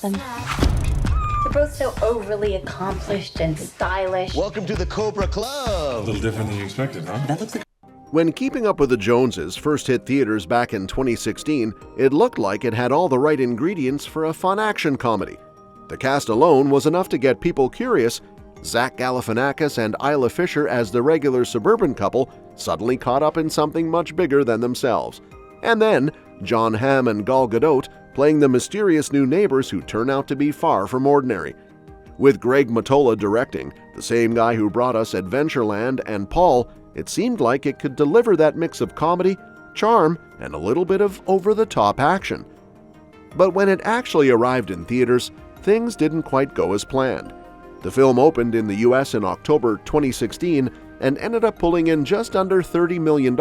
They're both so overly accomplished and stylish. Welcome to the Cobra Club. A little different than you expected, huh? That looks like When Keeping Up with the Joneses first hit theaters back in 2016, it looked like it had all the right ingredients for a fun action comedy. The cast alone was enough to get people curious. Zach Galifianakis and Isla Fisher as the regular suburban couple suddenly caught up in something much bigger than themselves. And then, John Hamm and Gal Gadot playing the mysterious new neighbors who turn out to be far from ordinary. With Greg Mottola directing, the same guy who brought us Adventureland and Paul, it seemed like it could deliver that mix of comedy, charm, and a little bit of over-the-top action. But when it actually arrived in theaters, things didn't quite go as planned. The film opened in the US in October 2016 and ended up pulling in just under $30 million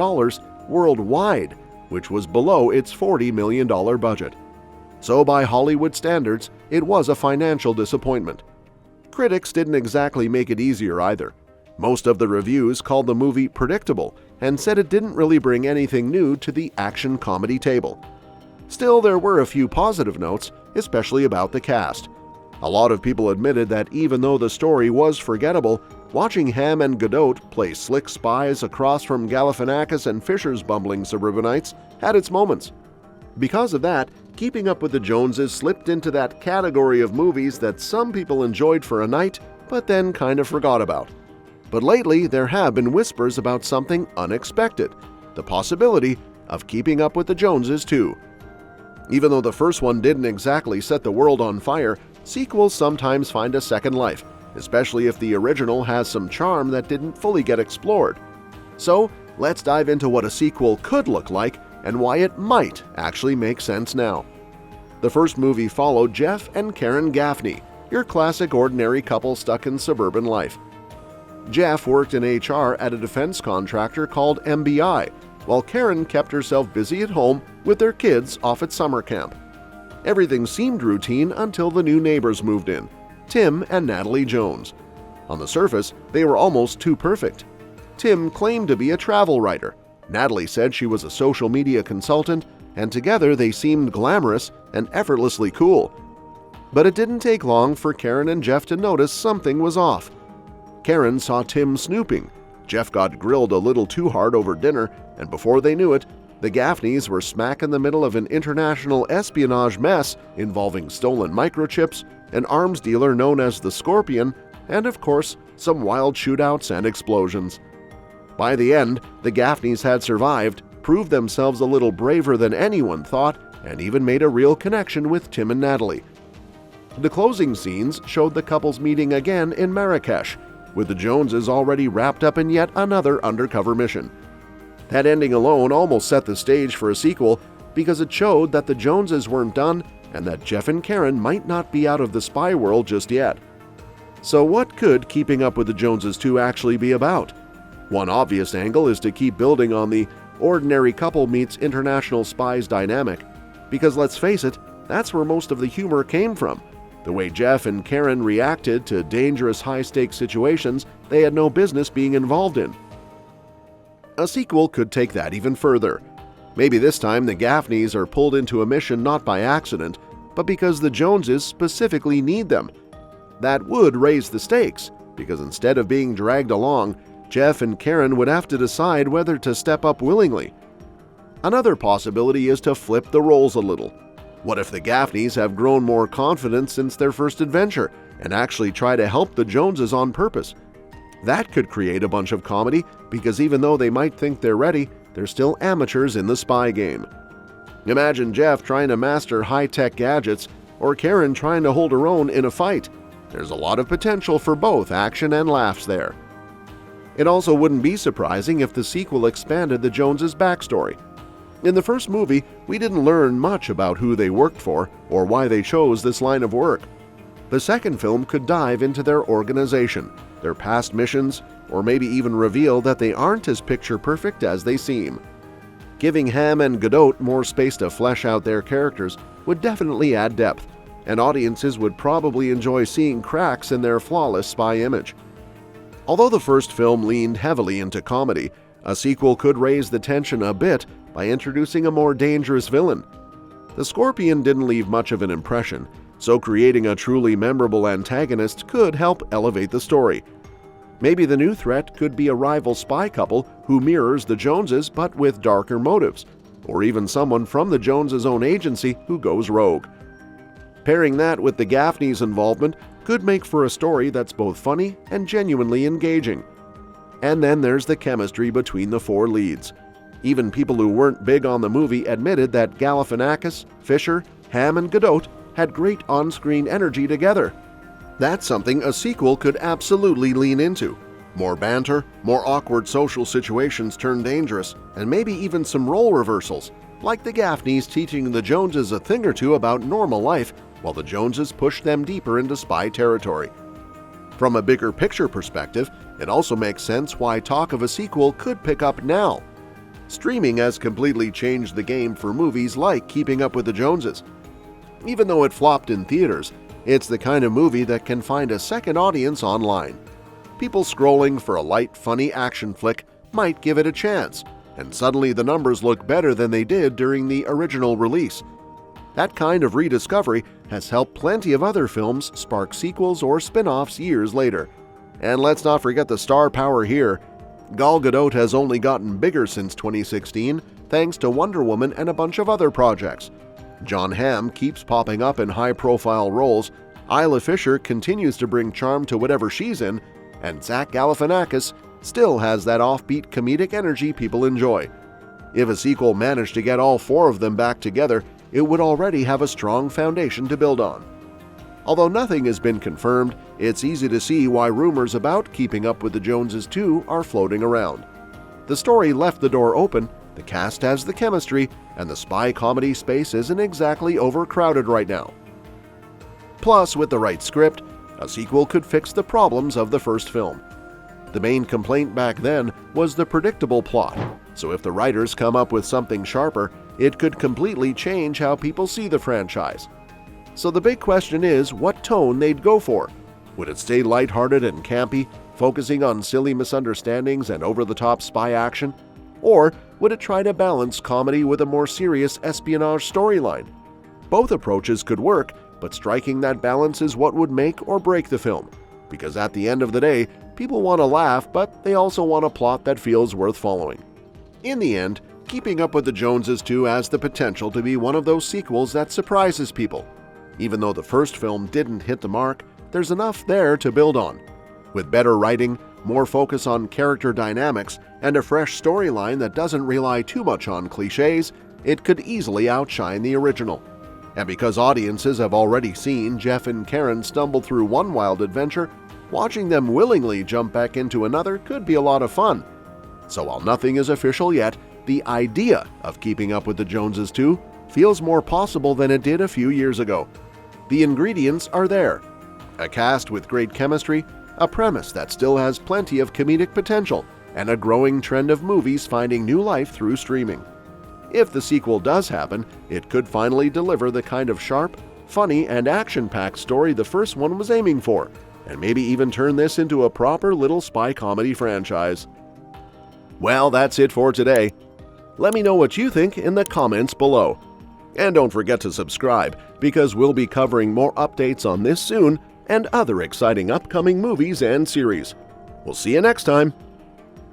worldwide, which was below its $40 million budget. So by Hollywood standards, it was a financial disappointment. Critics didn't exactly make it easier either. Most of the reviews called the movie predictable and said it didn't really bring anything new to the action comedy table. Still, there were a few positive notes, especially about the cast. A lot of people admitted that even though the story was forgettable, watching Hamm and Gadot play slick spies across from Galifianakis and Fisher's bumbling suburbanites had its moments. Because of that, Keeping Up with the Joneses slipped into that category of movies that some people enjoyed for a night, but then kind of forgot about. But lately, there have been whispers about something unexpected, the possibility of Keeping Up with the Joneses 2. Even though the first one didn't exactly set the world on fire, sequels sometimes find a second life, especially if the original has some charm that didn't fully get explored. So, let's dive into what a sequel could look like and why it might actually make sense now. The first movie followed Jeff and Karen Gaffney, your classic ordinary couple stuck in suburban life. Jeff worked in HR at a defense contractor called MBI, while Karen kept herself busy at home with their kids off at summer camp. Everything seemed routine until the new neighbors moved in, Tim and Natalie Jones. On the surface, they were almost too perfect. Tim claimed to be a travel writer. Natalie said she was a social media consultant, and together they seemed glamorous and effortlessly cool. But it didn't take long for Karen and Jeff to notice something was off. Karen saw Tim snooping. Jeff got grilled a little too hard over dinner, and before they knew it, the Gaffneys were smack in the middle of an international espionage mess involving stolen microchips, an arms dealer known as the Scorpion, and of course, some wild shootouts and explosions. By the end, the Gaffneys had survived, proved themselves a little braver than anyone thought, and even made a real connection with Tim and Natalie. The closing scenes showed the couples meeting again in Marrakesh, with the Joneses already wrapped up in yet another undercover mission. That ending alone almost set the stage for a sequel because it showed that the Joneses weren't done and that Jeff and Karen might not be out of the spy world just yet. So what could Keeping Up with the Joneses 2 actually be about? One obvious angle is to keep building on the ordinary couple meets international spies dynamic, because let's face it, that's where most of the humor came from. The way Jeff and Karen reacted to dangerous high-stakes situations they had no business being involved in. A sequel could take that even further. Maybe this time the Gaffneys are pulled into a mission not by accident, but because the Joneses specifically need them. That would raise the stakes, because instead of being dragged along, Jeff and Karen would have to decide whether to step up willingly. Another possibility is to flip the roles a little. What if the Gaffneys have grown more confident since their first adventure and actually try to help the Joneses on purpose? That could create a bunch of comedy because even though they might think they're ready, they're still amateurs in the spy game. Imagine Jeff trying to master high-tech gadgets or Karen trying to hold her own in a fight. There's a lot of potential for both action and laughs there. It also wouldn't be surprising if the sequel expanded the Joneses' backstory. In the first movie, we didn't learn much about who they worked for or why they chose this line of work. The second film could dive into their organization, their past missions, or maybe even reveal that they aren't as picture-perfect as they seem. Giving Hamm and Gadot more space to flesh out their characters would definitely add depth, and audiences would probably enjoy seeing cracks in their flawless spy image. Although the first film leaned heavily into comedy, a sequel could raise the tension a bit by introducing a more dangerous villain. The Scorpion didn't leave much of an impression, So creating a truly memorable antagonist could help elevate the story. Maybe the new threat could be a rival spy couple who mirrors the Joneses but with darker motives, or even someone from the Joneses' own agency who goes rogue. Pairing that with the Gaffneys' involvement could make for a story that's both funny and genuinely engaging. And then there's the chemistry between the four leads. Even people who weren't big on the movie admitted that Galifianakis, Fisher, Hamm, and Gadot had great on-screen energy together. That's something a sequel could absolutely lean into. More banter, more awkward social situations turned dangerous, and maybe even some role reversals, like the Gaffneys teaching the Joneses a thing or two about normal life while the Joneses pushed them deeper into spy territory. From a bigger picture perspective, it also makes sense why talk of a sequel could pick up now. Streaming has completely changed the game for movies like Keeping Up with the Joneses. Even though it flopped in theaters, it's the kind of movie that can find a second audience online. People scrolling for a light, funny action flick might give it a chance, and suddenly the numbers look better than they did during the original release. That kind of rediscovery has helped plenty of other films spark sequels or spin-offs years later. And let's not forget the star power here. Gal Gadot has only gotten bigger since 2016 thanks to Wonder Woman and a bunch of other projects. John Hamm keeps popping up in high-profile roles, Isla Fisher continues to bring charm to whatever she's in, and Zach Galifianakis still has that offbeat comedic energy people enjoy. If a sequel managed to get all four of them back together, it would already have a strong foundation to build on. Although nothing has been confirmed, it's easy to see why rumors about Keeping Up with the Joneses 2 are floating around. The story left the door open, the cast has the chemistry, and the spy comedy space isn't exactly overcrowded right now. Plus, with the right script, a sequel could fix the problems of the first film. The main complaint back then was the predictable plot, so if the writers come up with something sharper, it could completely change how people see the franchise. So the big question is what tone they'd go for. Would it stay lighthearted and campy, focusing on silly misunderstandings and over-the-top spy action? Or would it try to balance comedy with a more serious espionage storyline? Both approaches could work, but striking that balance is what would make or break the film. Because at the end of the day, people want to laugh, but they also want a plot that feels worth following. In the end, Keeping Up with the Joneses 2 has the potential to be one of those sequels that surprises people. Even though the first film didn't hit the mark, there's enough there to build on. With better writing, more focus on character dynamics, and a fresh storyline that doesn't rely too much on cliches, it could easily outshine the original. And because audiences have already seen Jeff and Karen stumble through one wild adventure, watching them willingly jump back into another could be a lot of fun. So while nothing is official yet, the idea of Keeping Up with the Joneses 2 feels more possible than it did a few years ago. The ingredients are there. A cast with great chemistry, a premise that still has plenty of comedic potential, and a growing trend of movies finding new life through streaming. If the sequel does happen, it could finally deliver the kind of sharp, funny, and action-packed story the first one was aiming for, and maybe even turn this into a proper little spy comedy franchise. Well, that's it for today. Let me know what you think in the comments below. And don't forget to subscribe, because we'll be covering more updates on this soon and other exciting upcoming movies and series. We'll see you next time.